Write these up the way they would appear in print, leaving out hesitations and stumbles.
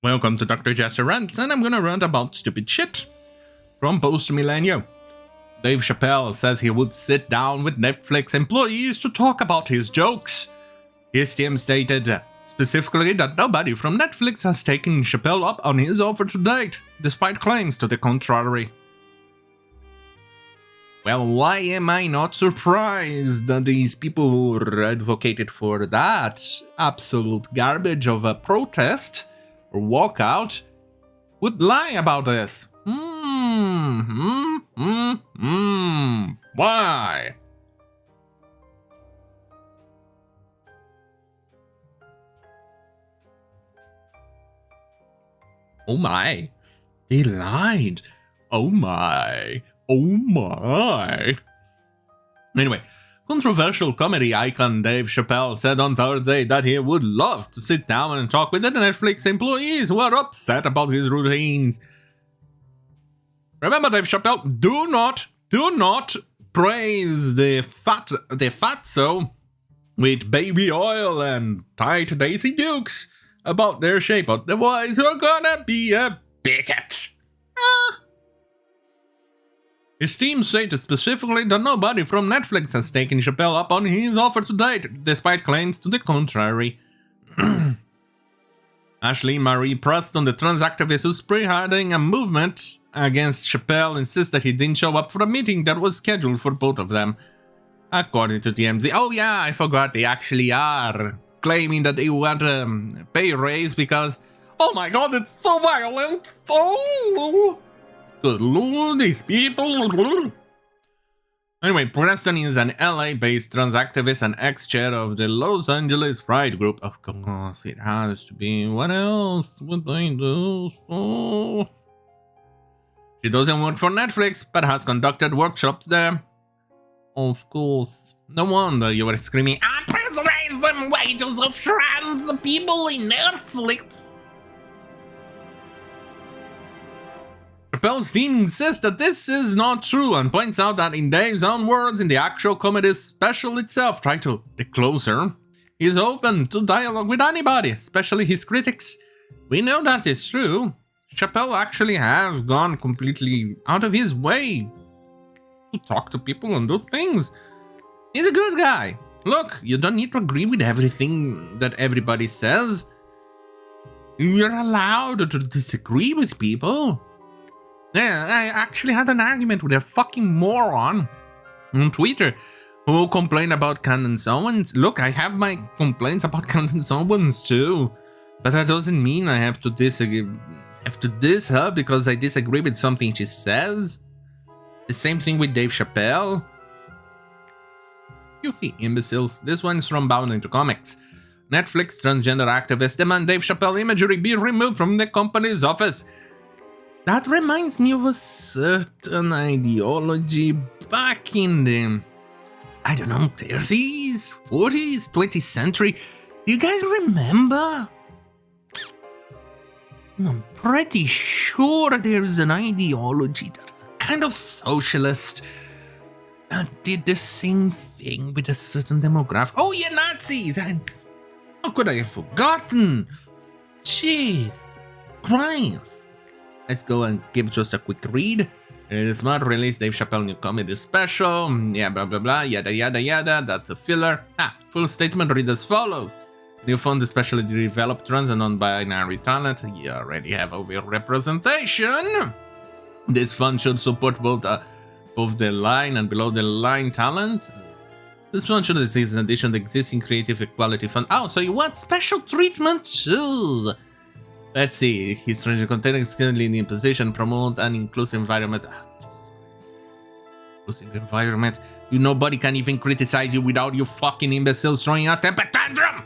Welcome to Dr. Jester Rants, and I'm gonna rant about stupid shit. From post-millennial. Dave Chappelle says he would sit down with Netflix employees to talk about his jokes. His team stated specifically that nobody from Netflix has taken Chappelle up on his offer to date, despite claims to the contrary. Well, why am I not surprised that these people who advocated for that absolute garbage of a protest or walkout would lie about this? Why? Oh my, they lied. Oh my. Oh my. Anyway, controversial comedy icon Dave Chappelle said on Thursday that he would love to sit down and talk with the Netflix employees who are upset about his routines. Remember, Dave Chappelle, do not praise the fatso with baby oil and tight Daisy Dukes about their shape, otherwise you're gonna be a bigot. His team stated specifically that nobody from Netflix has taken Chappelle up on his offer to date, despite claims to the contrary. Ashley Marie Preston, the trans activist who's spearheading a movement against Chappelle, insists that he didn't show up for a meeting that was scheduled for both of them. According to TMZ, oh yeah, I forgot, they actually are claiming that they want a pay raise because, oh my god, it's so violent, oh! Good lord, these people. Anyway, Preston is an LA-based trans activist and ex-chair of the Los Angeles Pride Group. Of course, it has to be. What else would they do? So... She doesn't work for Netflix, but has conducted workshops there. Of course. No wonder you were screaming, please raise the wages of trans people in Netflix. Chappelle's team insists that this is not true and points out that in Dave's own words in the actual comedy special itself, titled The Closer, he is open to dialogue with anybody, especially his critics. We know that is true. Chappelle actually has gone completely out of his way to talk to people and do things. He's a good guy. Look, you don't need to agree with everything that everybody says. You're allowed to disagree with people. Yeah, I actually had an argument with a fucking moron on Twitter who complained about Candace Owens. Look, I have my complaints about Candace Owens too, but that doesn't mean I have to diss her because I disagree with something she says. The same thing with Dave Chappelle. Filthy imbeciles. This one's from Bound into Comics. Netflix transgender activists demand Dave Chappelle imagery be removed from the company's office. That reminds me of a certain ideology back in the, I don't know, 30s, 40s, 20th century. Do you guys remember? I'm pretty sure there's an ideology that kind of socialist that did the same thing with a certain demographic. Oh yeah, Nazis! How could I have forgotten? Jeez, Christ. Let's go and give just a quick read. It is not released Dave Chappelle new comedy special. Yeah, blah blah blah, yada yada yada. That's a filler. Full statement read as follows. New fund especially developed trans and non-binary talent. You already have over-representation. This fund should support both above the line and below the line talent. This fund should exist in addition to the existing creative equality fund. Oh, so you want special treatment too? Let's see, his strategy content is currently in the position, promote an inclusive environment. Jesus Christ. Inclusive environment. Nobody can even criticize you without you fucking imbeciles throwing a temper tantrum!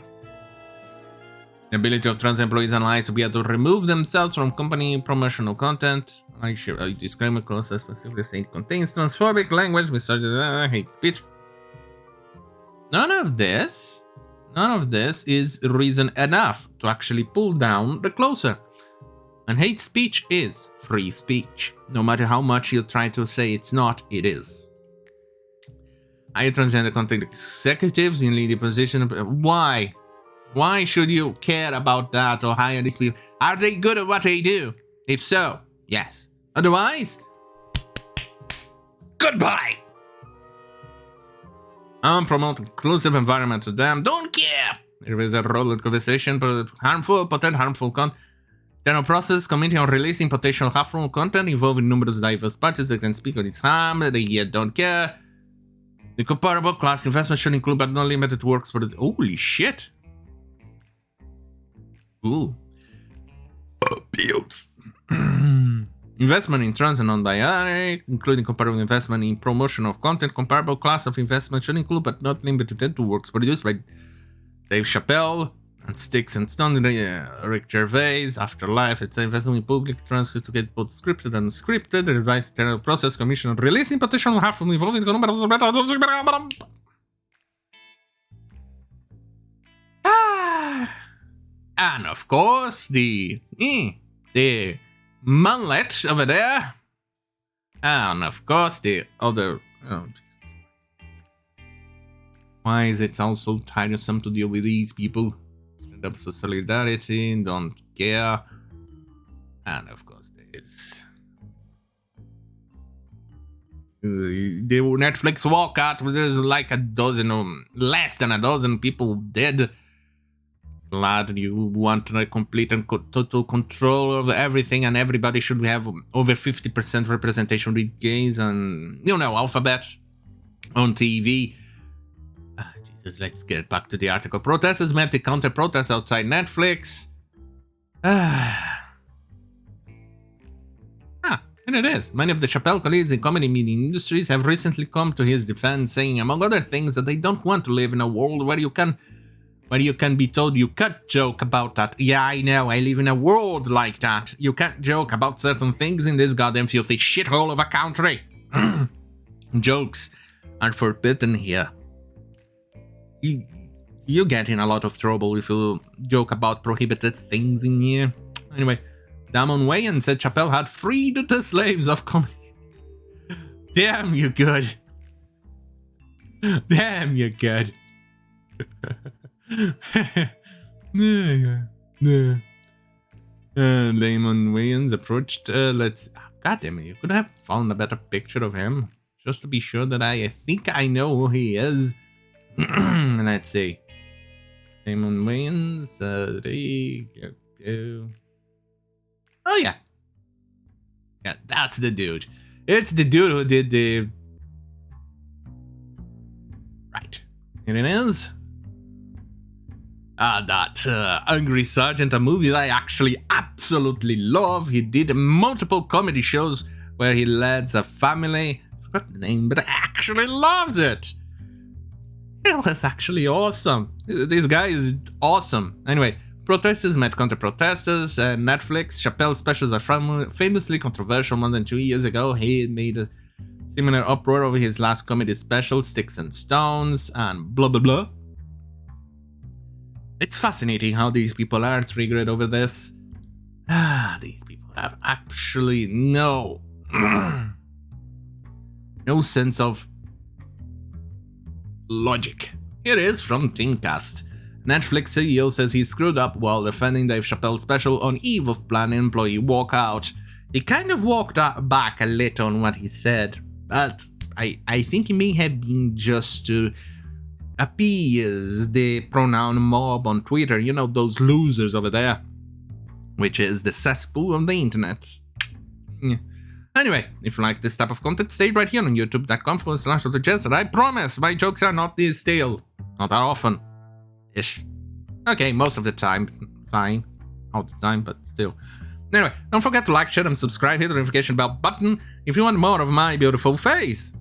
The ability of trans employees and allies to be able to remove themselves from company promotional content. I share a disclaimer clause that specifically saying it contains transphobic language, hate speech. None of this is reason enough to actually pull down the closer. And hate speech is free speech. No matter how much you try to say it's not, it is. Higher transgender content executives in leading position. Why? Why should you care about that or hire these people? Are they good at what they do? If so, yes. Otherwise, goodbye. Promote inclusive environment to them. Don't care. There is a role in conversation, but harmful content. General process committee on releasing potential harmful content involving numerous diverse parties that can speak on its harm. They yet don't care. The comparable class investment should include but not limited to works for the... Holy shit. Ooh. Pubes. Investment in trans and non-binary, including comparable investment in promotion of content. Comparable class of investment should include but not limited to works produced by Dave Chappelle and Sticks and Stone, Rick Gervais, Afterlife. It's an investment in public transfers to get both scripted and unscripted. The revised internal process commission on releasing potential harmful involving and of course the manlet over there, and of course the other. Oh, Jesus. Why is it also tiresome to deal with these people? Stand up for solidarity, don't care, and of course there's the Netflix walkout. There's like a dozen, less than a dozen people dead. Glad you want a complete and total control of everything, and everybody should have over 50% representation with gays and, you know, alphabet on TV. Jesus, let's get back to the article. Protesters met the counter-protest outside Netflix. And it is. Many of the Chappelle colleagues in comedy media industries have recently come to his defense, saying, among other things, that they don't want to live in a world where you can be told you can't joke about that. Yeah, I know, I live in a world like that. You can't joke about certain things in this goddamn filthy shithole of a country. Jokes are forbidden here. You get in a lot of trouble if you joke about prohibited things in here. Anyway, Damon Wayans said Chappelle had freed the slaves of comedy. Damn, you good. Damn, you good. Damon Wayans approached. God damn it! You could have found a better picture of him, just to be sure that I think I know who he is. Let's see. Damon Wayans. Oh yeah, yeah, that's the dude. It's the dude who did the. Right, here it is. That Angry Sergeant, a movie that I actually absolutely love. He did multiple comedy shows where he leads a family. I forgot the name, but I actually loved it. It was actually awesome. This guy is awesome. Anyway, protesters met counter-protesters. Netflix, Chappelle specials are famously controversial. More than 2 years ago, he made a similar uproar over his last comedy special, Sticks and Stones, and blah blah blah. It's fascinating how these people are triggered over this. These people have actually no sense of logic. Here it is from Thinkcast. Netflix CEO says he screwed up while defending Dave Chappelle's special on eve of planned employee walkout. He kind of walked back a little on what he said, but I think it may have been just to appease the pronoun mob on Twitter, you know, those losers over there, which is the cesspool of the internet. Yeah. Anyway, if you like this type of content, stay right here on youtube.com/Jester. I promise my jokes are not this stale. Not that often. Ish. Okay, most of the time. Fine. All the time, but still. Anyway, don't forget to like, share, and subscribe. Hit the notification bell button if you want more of my beautiful face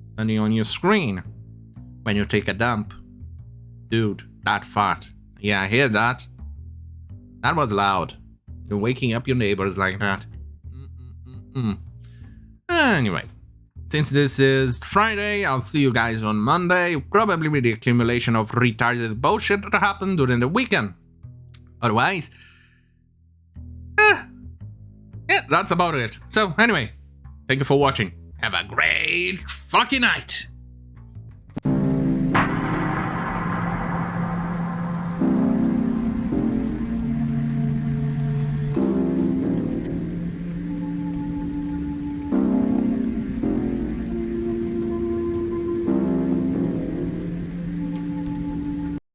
standing on your screen when you take a dump. Dude, that fart. Yeah, I hear that. That was loud. You're waking up your neighbors like that. Anyway, since this is Friday, I'll see you guys on Monday, probably with the accumulation of retarded bullshit that happened during the weekend. Otherwise, yeah, that's about it. So anyway, thank you for watching. Have a great fucking night.